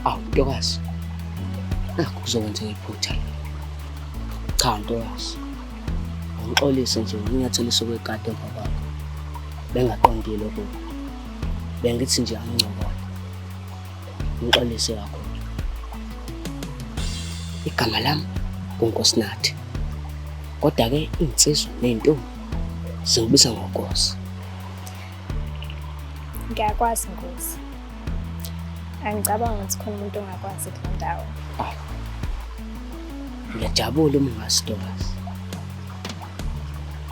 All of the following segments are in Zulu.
Awu ntokazi. Nakho kuzokwenzeka iphutha. Cha ntokazi. Ngixolise nje nginyatheliswe kwekade emva kwakho. Bengaqondile lokho. Bengithi nje angincokole. Ngixolise kakhulu. Igama lami uNkosi. Kodwa ke insizwa nezintombi singibiza ngoNkosi. Ngiyakwazi Nkosi. Angicabanga ukuthi khona umuntu ongakwazi kule ndawo. Ngiyajabula uma ungasitokazi.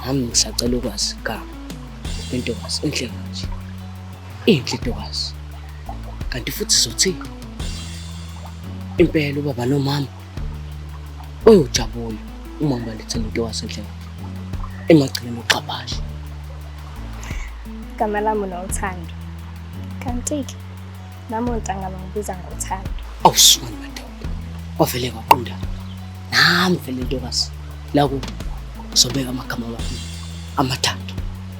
Nami ngisacela ukwazi igama lentokazi enhle kanje. Inhle intokazi. Kanti futhi sothi impela ubaba nomama uyojabula uma ngibalethele intokazi enhle kanje. Emagcileni oxabasha. Igama lami noThando. Kanti-ke nami uNtanga bangibiza ngoThando. Awusukani madoda. Wavele kwaqonda. Nami vele intokazi. La ku sobeka amagama wakho amathathu.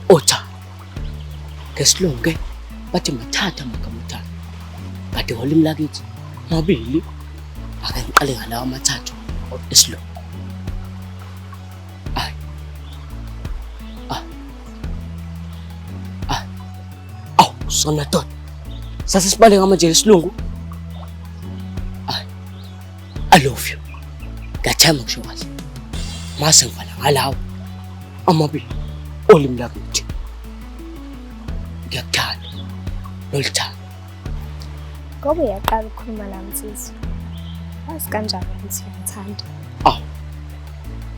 Othando. Ngesilungu ke bathi mathatha amagama othando. Kanti ngolimi lakithi mabili. Ake ngiqale ngalawa amathathu esilungu. Sona doda. Sasisibaleka manje lesilungu. I love you. Ngathemba kusho kahle. Mase ngifana ngalawo amabili olimi lakithi. Ngiyakuthanda. Nolithanda. Ngoba uyaqala ukukhuluma nami Nsizwa. Wazi kanjani ukuthi ngithanda?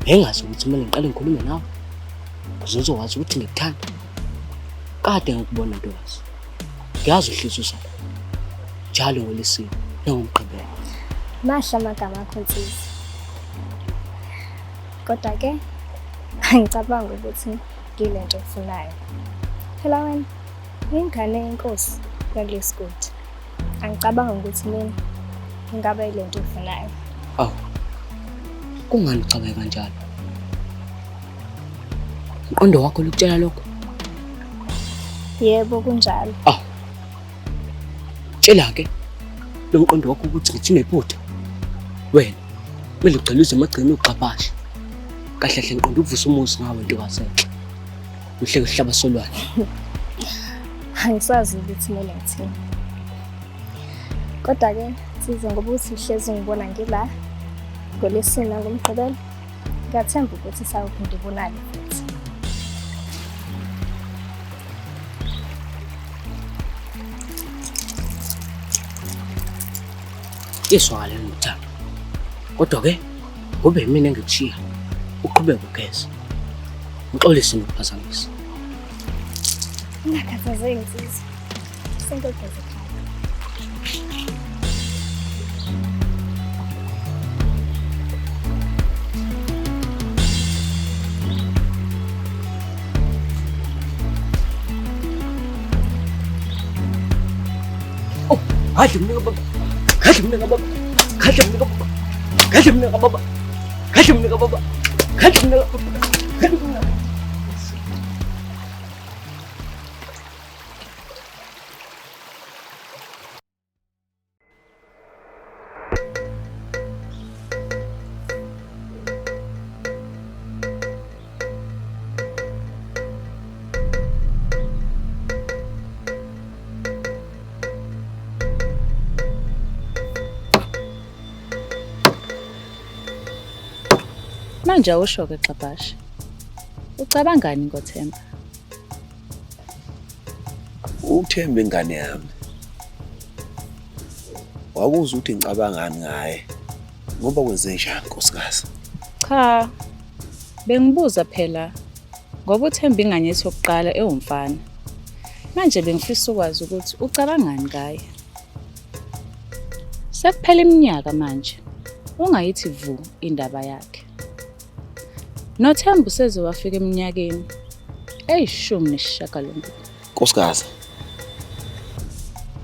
Bengazi ukuthi kumele ngiqale ngikhulume nawe. Uzokwazi ukuthi ngikuthanda. Kade ngikubona ntokazi. Ngiyazi uhlisa usapho. Njalo ngolesini nongigqibela. Mahla amagama akho Nsizwa. Kodwa ke angicabanga ukuthi ngilento ofunayo. Phela wena ingane yenkosi yakulesigodi. Angicabanga ukuthi mina ngingaba yilento ofunayo. Kungani ucabange kanjalo? Umqondo wakho lokutshela lokho? Yebo kunjalo. Tshela ke lo mqondo wakho ukuthi ngithi nephutha. Wena kumele ugcelize emagcini uxabasha. Kahle hle ngiqonda ukuvusa umuzi ngawe ntokazi enhle. Uhleke uhlaba solwane. Angisazi ukuthi mina ngithini. Kodwa ke size ngoba uthi uhlezi ngibona ngila ngolesina ngomgqibelo. Ngiyathemba ukuthi sawuphinde ubonane futhi. Iswale noThando. Kodwa ke kube mina engikushiya. Uqhubeke ugeza. Ngixolise nokuphazamisa. Ngakhathazeki Nsizwa. Sengogeza ekhaya. Hayi mina baba. Kahle mina baba. Kahle mina baba. Kahle mina baba. Kahle mina baba. Kahle mina baba. Kahle mina. Manje awusho ke xabasha. Ucabangani ngoThemba? UThemba ingane yami. Wakuzwa ukuthi ngicabangani ngaye. Ngoba kwenze njani nkosikazi? Cha. Bengibuza phela ngoba uThemba ingane yethu yokuqala ewumfana. Manje bengifisa ukwazi ukuthi ucabangani ngaye. Sekuphela iminyaka manje. Ungayithi vu indaba yakhe. noThemba useze wafika eminyakeni eyi-18. Nkosikazi.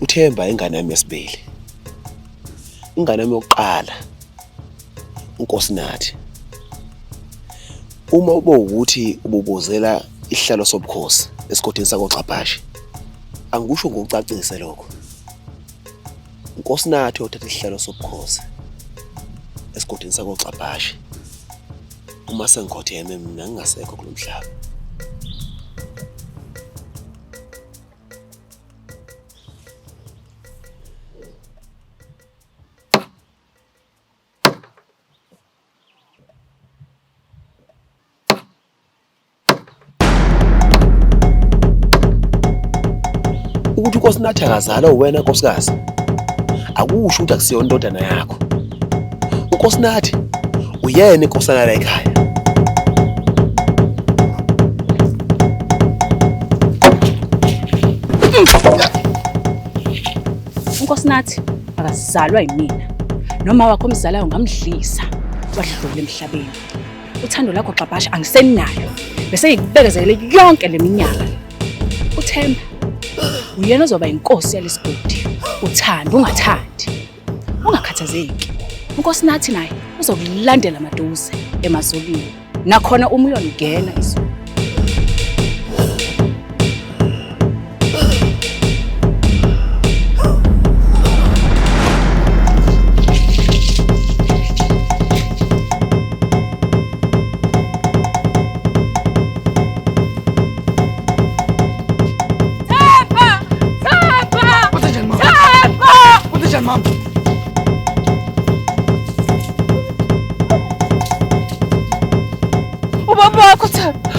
uThemba ingane yami yesibili. Ingane yami yokuqala. uNkosi. Uma ube ukuthi ububuzela isihlalo sobukhosi esigodini sakoXabhashi, angikusho ngokucacise lokho. uNkosinathi uthatha isihlalo sobukhosi esigodini sakoXabhashi uma sengikhotheme mina ngingasekho kulomhlaba. Ukuthi uNkosinathi akazalwa uwena nkosikazi akusho ukuthi akusiyona indodana yakho. uNkosinathi uyena inkosana la ekhaya. uNkosinathi akazalwa yimina noma wakho omzalayo ngamdlisa wadlula emhlabeni. Uthando lakho Xabhashi angisenayo bese ngikubekezelele yonke leminyaka. uThemba uyena ozoba inkosi yalesigodi. Uthanda ungathandi ungakhathazeki. uNkosinathi naye uzokulandela maduze emazolini nakhona uma uyongena izulu.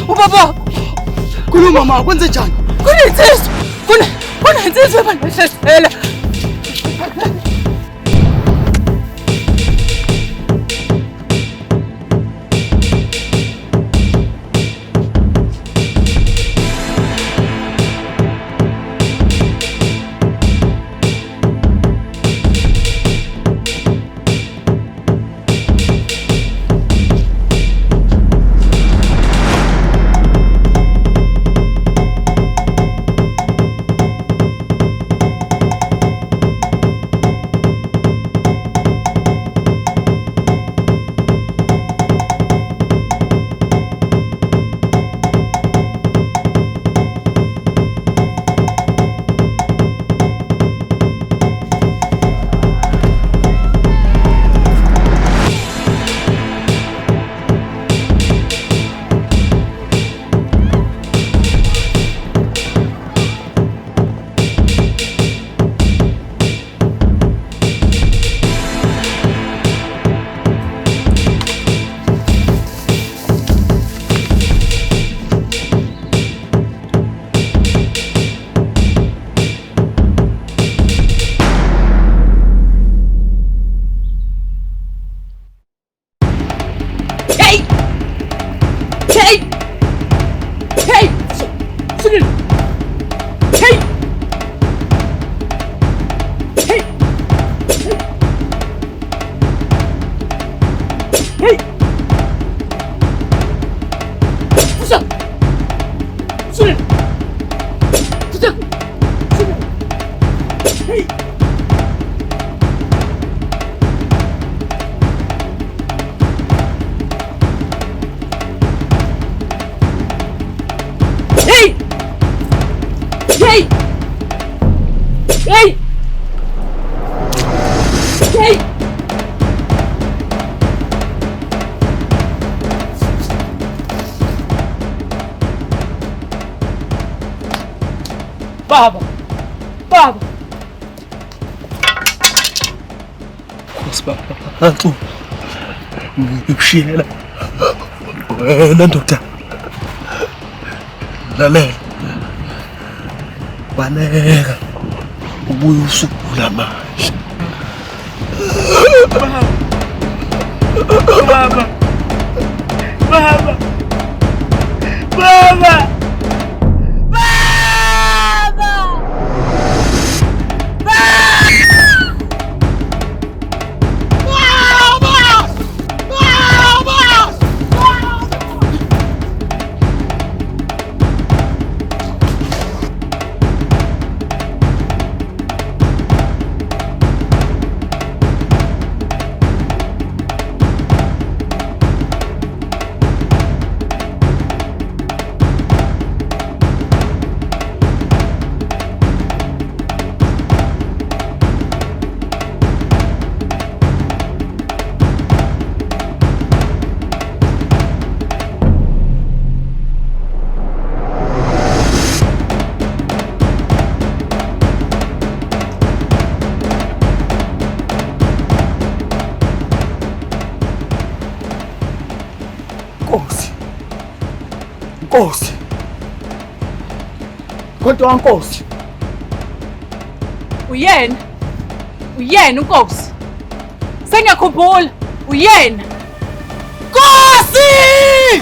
Ubaba khuluma mama kwenze njani? Kunezinsizwa bandihlasela. Baba. Nkosi ngikushiyela wena ndoda. Lalela. Baleka. Ubuye usukula manje. Baba. Nkosi. Nkosi. Kodwa uNkosi. Uyena? Uyena uNkosi? Sengiyakhumbula. Uyena? Nkosi!